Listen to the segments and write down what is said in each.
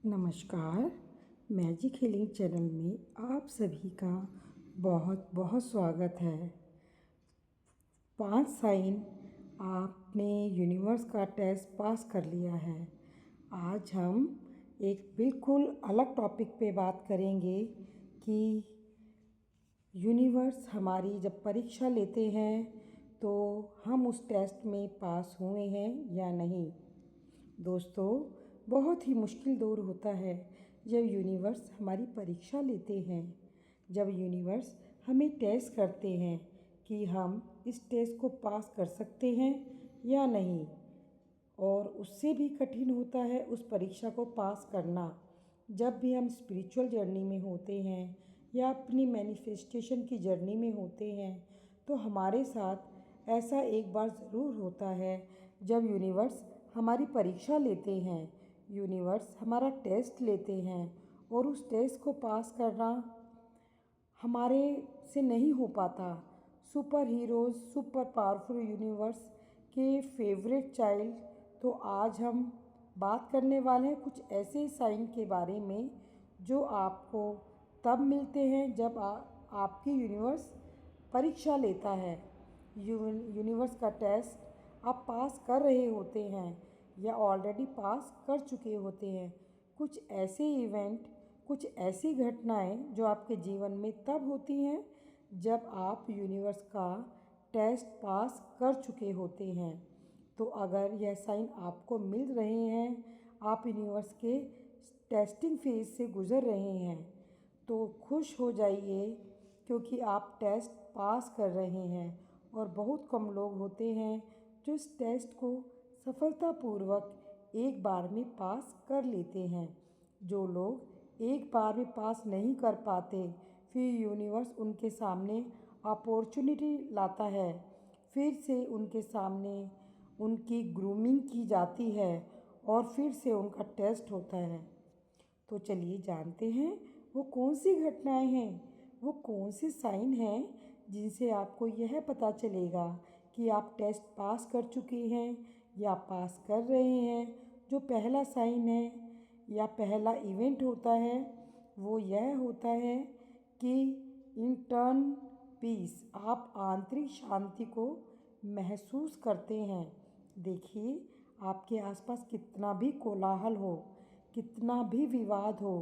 नमस्कार। Magic healing channel में आप सभी का बहुत बहुत स्वागत है। 5 साइन आपने यूनिवर्स का टेस्ट पास कर लिया है। आज हम एक बिल्कुल अलग टॉपिक पे बात करेंगे कि यूनिवर्स हमारी जब परीक्षा लेते हैं तो हम उस टेस्ट में पास हुए हैं या नहीं। दोस्तों, बहुत ही मुश्किल दौर होता है जब यूनिवर्स हमारी परीक्षा लेते हैं, जब यूनिवर्स हमें टेस्ट करते हैं कि हम इस टेस्ट को पास कर सकते हैं या नहीं। और उससे भी कठिन होता है उस परीक्षा को पास करना जब भी हम स्पिरिचुअल जर्नी में होते हैं या अपनी मैनिफेस्टेशन की जर्नी में होते हैं। तो हमारे साथ ऐसा एक बार ज़रूर होता है जब यूनिवर्स हमारी परीक्षा लेते हैं, यूनिवर्स हमारा टेस्ट लेते हैं और उस टेस्ट को पास करना हमारे से नहीं हो पाता। Super heroes, super powerful universe के फेवरेट चाइल्ड। तो आज हम बात करने वाले हैं कुछ ऐसे साइन के बारे में जो आपको तब मिलते हैं जब आपकी यूनिवर्स परीक्षा लेता है। यूनिवर्स का टेस्ट आप पास कर रहे होते हैं या ऑलरेडी पास कर चुके होते हैं। कुछ ऐसे इवेंट, कुछ ऐसी घटनाएं जो आपके जीवन में तब होती हैं जब आप यूनिवर्स का टेस्ट पास कर चुके होते हैं। तो अगर यह साइन आपको मिल रहे हैं, आप यूनिवर्स के टेस्टिंग फेज से गुज़र रहे हैं, तो खुश हो जाइए क्योंकि आप टेस्ट पास कर रहे हैं। और बहुत कम लोग होते हैं जो इस टेस्ट को सफलतापूर्वक एक बार में पास कर लेते हैं। जो लोग एक बार में पास नहीं कर पाते, फिर यूनिवर्स उनके सामने अपॉर्चुनिटी लाता है, फिर से उनके सामने उनकी ग्रूमिंग की जाती है और फिर से उनका टेस्ट होता है। तो चलिए जानते हैं वो कौन सी घटनाएं हैं, वो कौन से साइन हैं जिनसे आपको यह पता चलेगा कि आप टेस्ट पास कर चुके हैं या पास कर रहे हैं। जो पहला साइन है या पहला इवेंट होता है वो यह होता है कि इंटर्न पीस, आप आंतरिक शांति को महसूस करते हैं। देखिए, आपके आसपास कितना भी कोलाहल हो, कितना भी विवाद हो,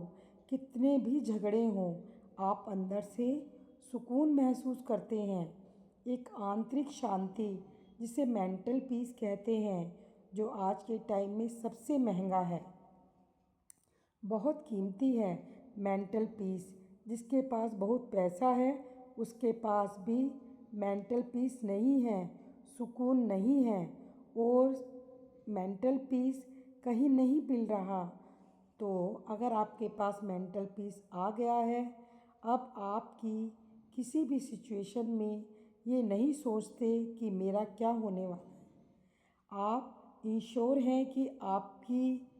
कितने भी झगड़े हों, आप अंदर से सुकून महसूस करते हैं। एक आंतरिक शांति जिसे मेंटल पीस कहते हैं, जो आज के टाइम में सबसे महंगा है, बहुत कीमती है। मेंटल पीस, जिसके पास बहुत पैसा है उसके पास भी मेंटल पीस नहीं है, सुकून नहीं है और मेंटल पीस कहीं नहीं मिल रहा। तो अगर आपके पास मेंटल पीस आ गया है, अब आपकी किसी भी सिचुएशन में ये नहीं सोचते कि मेरा क्या होने वाला है। आप इंश्योर हैं कि आपकी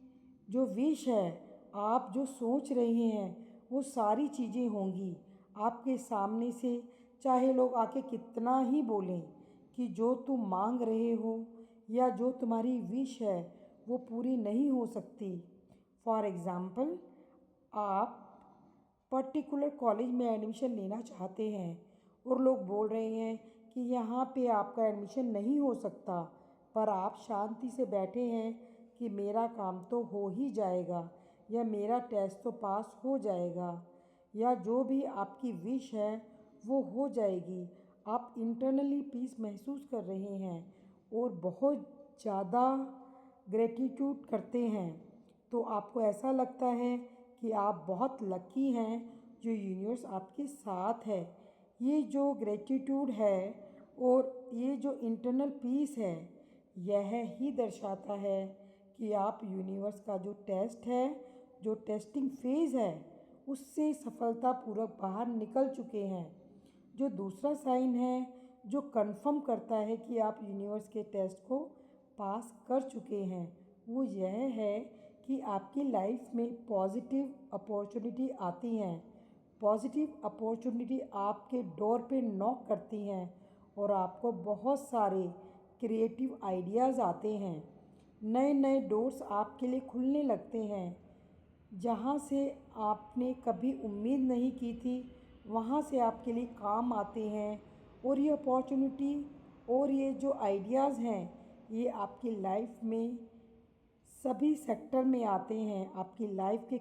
जो विश है, आप जो सोच रहे हैं वो सारी चीज़ें होंगी आपके सामने से। चाहे लोग आके कितना ही बोलें कि जो तुम मांग रहे हो या जो तुम्हारी विश है वो पूरी नहीं हो सकती। फॉर एग्ज़ाम्पल, आप पर्टिकुलर कॉलेज में एडमिशन लेना चाहते हैं और लोग बोल रहे हैं कि यहाँ पे आपका एडमिशन नहीं हो सकता, पर आप शांति से बैठे हैं कि मेरा काम तो हो ही जाएगा या मेरा टेस्ट तो पास हो जाएगा या जो भी आपकी विश है वो हो जाएगी। आप इंटरनली पीस महसूस कर रहे हैं और बहुत ज़्यादा ग्रेटिट्यूड करते हैं। तो आपको ऐसा लगता है कि आप बहुत लकी हैं जो यूनिवर्स आपके साथ है। ये जो ग्रेटिट्यूड है और ये जो इंटरनल पीस है, यह ही दर्शाता है कि आप यूनिवर्स का जो टेस्ट है, जो टेस्टिंग फेज़ है, उससे सफलतापूर्वक बाहर निकल चुके हैं। जो दूसरा साइन है जो कंफर्म करता है कि आप यूनिवर्स के टेस्ट को पास कर चुके हैं, वो यह है कि आपकी लाइफ में पॉजिटिव अपॉर्चुनिटी आती हैं। पॉजिटिव अपॉर्चुनिटी आपके डोर पे नॉक करती हैं और आपको बहुत सारे क्रिएटिव आइडियाज़ आते हैं। नए नए डोर्स आपके लिए खुलने लगते हैं। जहाँ से आपने कभी उम्मीद नहीं की थी, वहाँ से आपके लिए काम आते हैं। और ये अपॉर्चुनिटी और ये जो आइडियाज़ हैं, ये आपकी लाइफ में सभी सेक्टर में आते हैं। आपकी लाइफ के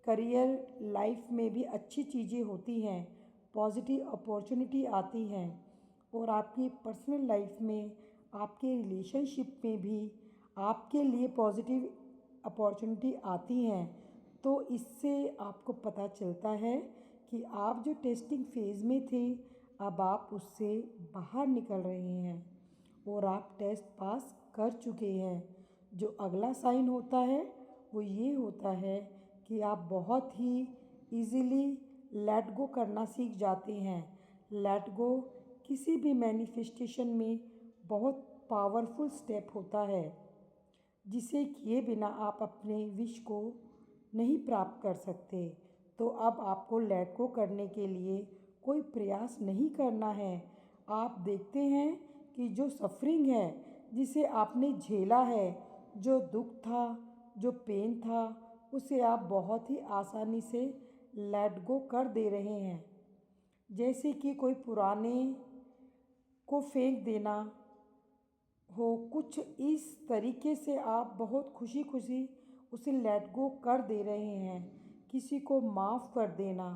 करियर लाइफ में भी अच्छी चीज़ें होती हैं, पॉजिटिव अपॉर्चुनिटी आती हैं। और आपकी पर्सनल लाइफ में, आपके रिलेशनशिप में भी आपके लिए पॉजिटिव अपॉर्चुनिटी आती हैं। तो इससे आपको पता चलता है कि आप जो टेस्टिंग फेज़ में थे, अब आप उससे बाहर निकल रहे हैं और आप टेस्ट पास कर चुके हैं। जो अगला साइन होता है वो ये होता है कि आप बहुत ही इजीली लेट गो करना सीख जाते हैं। लेट गो किसी भी मैनिफेस्टेशन में बहुत पावरफुल स्टेप होता है, जिसे किए बिना आप अपने विश को नहीं प्राप्त कर सकते। तो अब आपको लेट गो करने के लिए कोई प्रयास नहीं करना है। आप देखते हैं कि जो सफरिंग है, जिसे आपने झेला है, जो दुख था, जो पेन था, उसे आप बहुत ही आसानी से लेट गो कर दे रहे हैं। जैसे कि कोई पुराने को फेंक देना हो, कुछ इस तरीके से आप बहुत खुशी खुशी उसे लेट गो कर दे रहे हैं। किसी को माफ़ कर देना,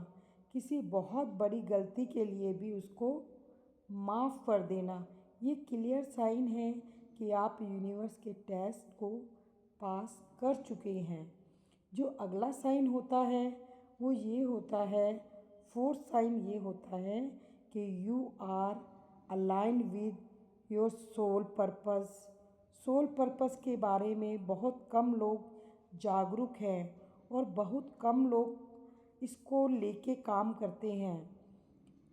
किसी बहुत बड़ी गलती के लिए भी उसको माफ़ कर देना, ये क्लियर साइन है कि आप यूनिवर्स के टेस्ट को पास कर चुके हैं। जो अगला साइन होता है वो ये होता है, फोर्थ साइन ये होता है कि you are align with your soul purpose. Soul purpose के बारे में बहुत कम लोग जागरूक हैं और बहुत कम लोग इसको लेके काम करते हैं।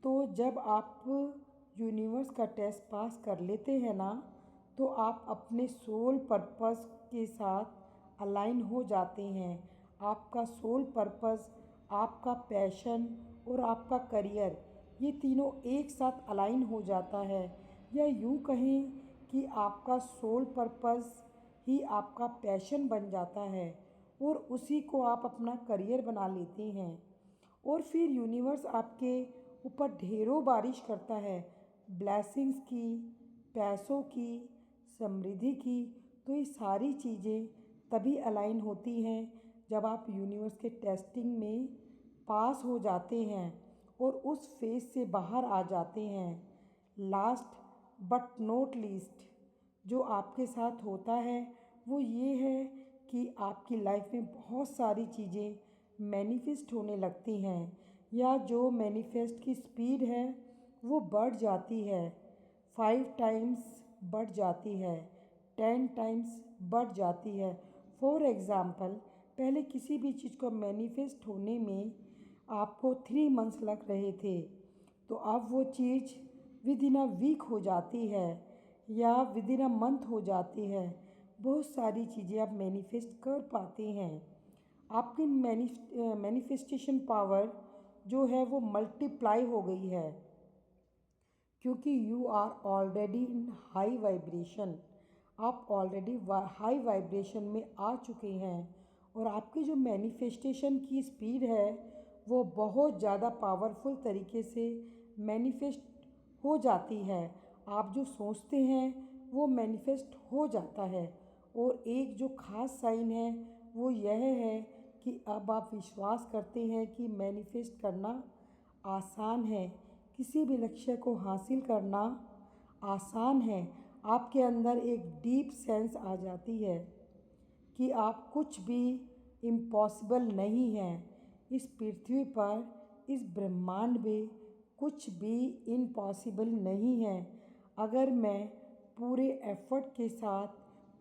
तो जब आप यूनिवर्स का टेस्ट पास कर लेते हैं ना, तो आप अपने सोल पर्पस के साथ अलाइन हो जाते हैं। आपका सोल पर्पस, आपका पैशन और आपका करियर, ये तीनों एक साथ अलाइन हो जाता है। या यूँ कहें कि आपका सोल पर्पस ही आपका पैशन बन जाता है और उसी को आप अपना करियर बना लेते हैं। और फिर यूनिवर्स आपके ऊपर ढेरों बारिश करता है, ब्लेसिंग्स की, पैसों की, समृद्धि की। तो ये सारी चीज़ें तभी अलाइन होती हैं जब आप यूनिवर्स के टेस्टिंग में पास हो जाते हैं और उस फेज से बाहर आ जाते हैं। लास्ट बट नॉट लीस्ट जो आपके साथ होता है वो ये है कि आपकी लाइफ में बहुत सारी चीज़ें मैनिफेस्ट होने लगती हैं, या जो मैनिफेस्ट की स्पीड है वो बढ़ जाती है। 5 टाइम्स बढ़ जाती है, 10 टाइम्स बढ़ जाती है। फॉर एग्ज़ाम्पल, पहले किसी भी चीज़ को मैनिफेस्ट होने में आपको 3 मंथ्स लग रहे थे, तो अब वो चीज़ विद इन अ वीक हो जाती है या विद इन अ मंथ हो जाती है। बहुत सारी चीज़ें आप मैनिफेस्ट कर पाते हैं। आपकी मैनिफेस्टेशन पावर जो है वो मल्टीप्लाई हो गई है, क्योंकि you are already in high vibration. आप ऑलरेडी हाई वाइब्रेशन में आ चुके हैं और आपकी जो मैनिफेस्टेशन की स्पीड है वो बहुत ज़्यादा पावरफुल तरीके से मैनिफेस्ट हो जाती है। आप जो सोचते हैं वो मैनिफेस्ट हो जाता है। और एक जो ख़ास साइन है वो यह है कि अब आप विश्वास करते हैं कि मैनिफेस्ट करना आसान है। किसी भी लक्ष्य को हासिल करना आसान है। आपके अंदर एक डीप सेंस आ जाती है कि आप कुछ भी इम्पॉसिबल नहीं है। इस पृथ्वी पर, इस ब्रह्मांड में कुछ भी इम्पॉसिबल नहीं है। अगर मैं पूरे एफर्ट के साथ,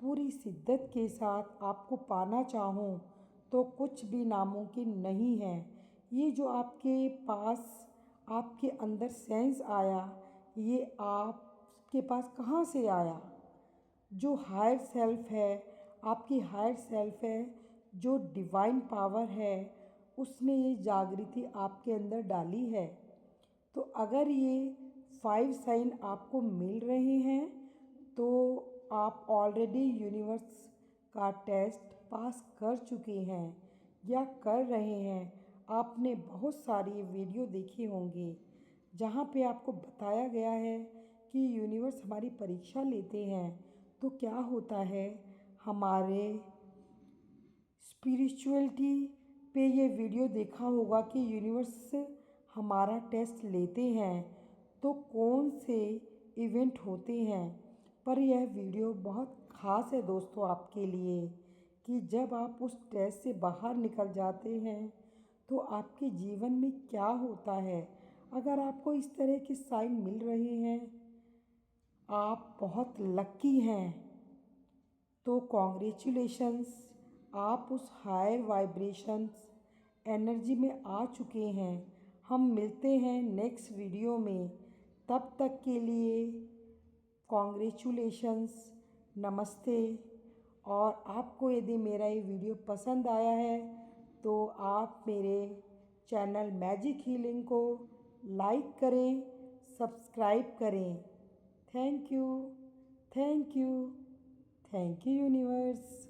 पूरी शिद्दत के साथ आपको पाना चाहूँ तो कुछ भी नामुमकिन नहीं है। ये जो आपके पास, आपके अंदर सेंस आया, ये आपके पास कहाँ से आया? जो हायर सेल्फ है, आपकी हायर सेल्फ है, जो डिवाइन पावर है, उसने ये जागृति आपके अंदर डाली है। तो अगर ये 5 साइन आपको मिल रहे हैं तो आप ऑलरेडी यूनिवर्स का टेस्ट पास कर चुके हैं या कर रहे हैं। आपने बहुत सारी वीडियो देखे होंगे जहाँ पे आपको बताया गया है कि यूनिवर्स हमारी परीक्षा लेते हैं तो क्या होता है। हमारे स्पिरिचुअलिटी पे ये वीडियो देखा होगा कि यूनिवर्स हमारा टेस्ट लेते हैं तो कौन से इवेंट होते हैं। पर यह वीडियो बहुत ख़ास है दोस्तों आपके लिए कि जब आप उस टेस्ट से बाहर निकल जाते हैं तो आपके जीवन में क्या होता है। अगर आपको इस तरह के साइन मिल रहे हैं, आप बहुत लकी हैं। तो कॉन्ग्रेचुलेशंस, आप उस हायर वाइब्रेशंस एनर्जी में आ चुके हैं। हम मिलते हैं नेक्स्ट वीडियो में, तब तक के लिए कॉन्ग्रेचुलेशंस, नमस्ते। और आपको यदि मेरा ये वीडियो पसंद आया है तो आप मेरे चैनल मैजिक हीलिंग को लाइक करें, सब्सक्राइब करें। Thank you, thank you, thank you universe.